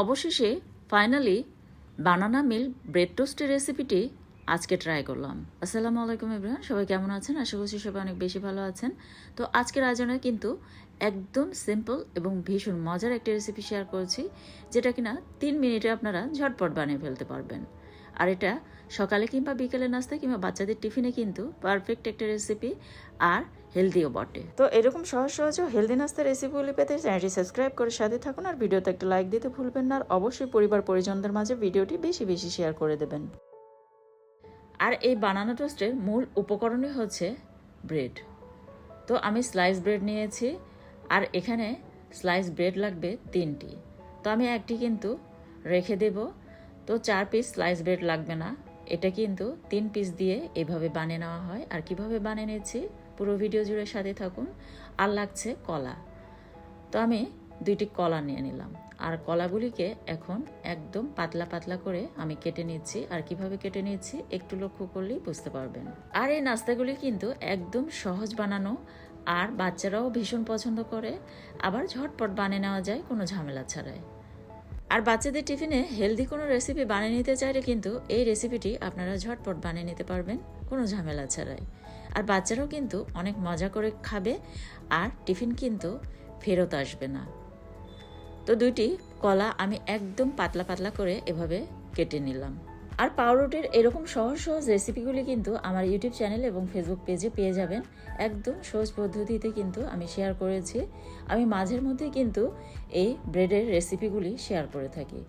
অবশেষে ফাইনালি বানানা milk bread টোস্টের রেসিপিটি আজকে ট্রাই করলাম। আসসালামু আলাইকুম এভরিওয়ান, সবাই কেমন আছেন? আশা করছি সবাই অনেক বেশি ভালো আছেন। তো আজকের আয়োজনে কিন্তু একদম সিম্পল এবং ভীষণ মজার একটা রেসিপি শেয়ার করেছি, যেটা কিনা 3 মিনিটে আপনারা ঝটপট বানিয়ে ফেলতে পারবেন। আর এটা সকালে কিংবা বিকেলে নাস্তায় কিংবা বাচ্চাদের টিফিনে কিন্তু পারফেক্ট একটা রেসিপি, আর হেলদিও বটে। তো এরকম সহজ সহজ হেলদি নাস্তার রেসিপিগুলি পেতে চ্যানেলটি সাবস্ক্রাইব করে সাথে থাকুন, আর ভিডিওতে একটা লাইক দিতে ভুলবেন না। আর অবশ্যই পরিবার পরিজনদের মাঝে ভিডিওটি বেশি বেশি শেয়ার করে দেবেন। আর এই বানানা টোস্টের মূল উপকরণই হচ্ছে ব্রেড। তো আমি স্লাইস ব্রেড নিয়েছি, আর এখানে স্লাইস ব্রেড লাগবে 3টি। তো আমি একটি কিন্তু রেখে দেব। তো 4 পিস স্লাইস ব্রেড লাগবে না, এটা কিন্তু 3 পিস দিয়ে এভাবে বানিয়ে নেওয়া হয়। আর কিভাবে বানিয়ে নিয়েছি পুরো ভিডিও জুড়ে সাথে থাকুন। আর লাগছে কলা। তো আমি 2টি কলা নিয়ে নিলাম, আর কলাগুলিকে এখন একদম পাতলা পাতলা করে আমি কেটে নিচ্ছি। আর কিভাবে কেটে নিচ্ছি একটু লক্ষ্য করলেই বুঝতে পারবেন। আর এই নাস্তাগুলি কিন্তু একদম সহজ বানানো, আর বাচ্চারাও ভীষণ পছন্দ করে, আবার ঝটপট বানিয়ে নেওয়া যায় কোনো ঝামেলা ছাড়াই। আর বাচ্চাদের টিফিনে হেলদি কোনো রেসিপি বানিয়ে নিতে চাইলে কিন্তু এই রেসিপিটি আপনারা ঝটপট বানিয়ে নিতে পারবেন কোনো ঝামেলা ছাড়াই। আর বাচ্চারাও কিন্তু অনেক মজা করে খাবে, আর টিফিন কিন্তু ফেরত আসবে না। তো 2টি কলা আমি একদম পাতলা পাতলা করে এভাবে কেটে নিলাম। আর পাউরুটির এরকম সহজ সহজ রেসিপিগুলি কিন্তু আমার ইউটিউব চ্যানেল এবং ফেসবুক পেজে পেয়ে যাবেন। একদম সহজ পদ্ধতিতে কিন্তু আমি শেয়ার করেছি। আমি মাঝের মধ্যে কিন্তু এই ব্রেডের রেসিপিগুলি শেয়ার করে থাকি,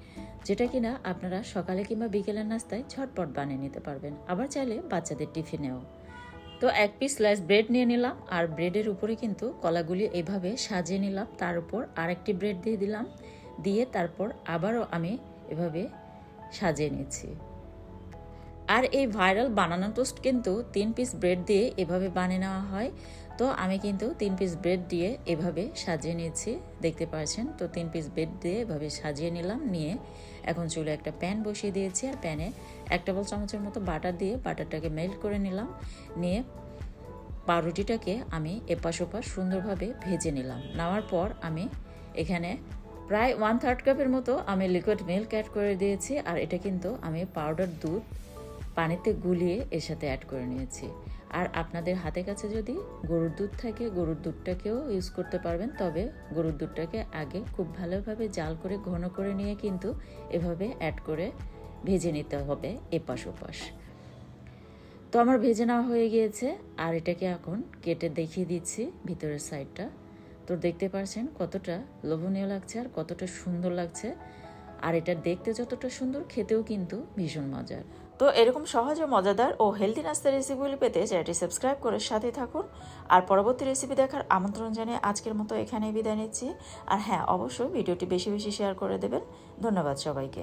যেটা কিনা আপনারা সকালে কিংবা বিকেলের নাস্তায় ঝটপট বানিয়ে নিতে পারবেন, আবার চাইলে বাচ্চাদের টিফিনেও। তো 1 পিস স্লাইস ব্রেড নিয়ে নিলাম, আর ব্রেডের উপরে কিন্তু কলাগুলি এইভাবে সাজিয়ে নিলাম। তার উপর আরেকটি ব্রেড দিয়ে দিলাম, দিয়ে তারপর আবারও আমি এভাবে সাজিয়ে নিচ্ছি। আর এই ভাইরাল বানানা টোস্ট কিন্তু 3 পিস ব্রেড দিয়ে এভাবে বানিয়ে নেওয়া হয়। তো আমি কিন্তু 3 পিস ব্রেড দিয়ে এভাবে সাজিয়ে নিয়েছি, দেখতে পাচ্ছেন। তো 3 পিস ব্রেড দিয়ে এভাবে সাজিয়ে নিলাম, নিয়ে এখন চুলে একটা প্যান বসিয়ে দিয়েছি। আর প্যানে 1 টেবিল চামচের মতো বাটার দিয়ে বাটারটাকে মেল্ট করে নিলাম, নিয়ে পাউরুটিটাকে আমি এপাশ ওপাশ সুন্দরভাবে ভেজে নিলাম। নেওয়ার পর আমি এখানে প্রায় 1/3 কাপের মতো আমি লিকুইড মিল্ক অ্যাড করে দিয়েছি। আর এটা কিন্তু আমি পাউডার দুধ পানিতে গুলিয়ে এর সাথে অ্যাড করে নিয়েছি। আর আপনাদের হাতে কাছে যদি গরুর দুধ থাকে, গরুর দুধটাকেও ইউজ করতে পারবেন। তবে গরুর দুধটাকে আগে খুব ভালোভাবে জাল করে ঘন করে নিয়ে কিন্তু এভাবে অ্যাড করে ভেজে নিতে হবে এপাশ ওপাশ। তো আমার ভেজে নেওয়া হয়ে গিয়েছে, আর এটাকে এখন কেটে দেখিয়ে দিচ্ছি ভিতরের সাইডটা। তো দেখতে পাচ্ছেন কতটা লোভনীয় লাগছে আর কতটা সুন্দর লাগছে। আর এটা দেখতে যতটা সুন্দর, খেতেও কিন্তু ভীষণ মজার। তো এরকম সহজ ও মজাদার ও হেলদি নাস্তার রেসিপিগুলি পেতে চ্যানেলটি সাবস্ক্রাইব করে সাথে থাকুন। আর পরবর্তী রেসিপি দেখার আমন্ত্রণ জানিয়ে আজকের মতো এখানেই বিদায় নিচ্ছি। আর হ্যাঁ, অবশ্যই ভিডিওটি বেশি বেশি শেয়ার করে দেবেন। ধন্যবাদ সবাইকে।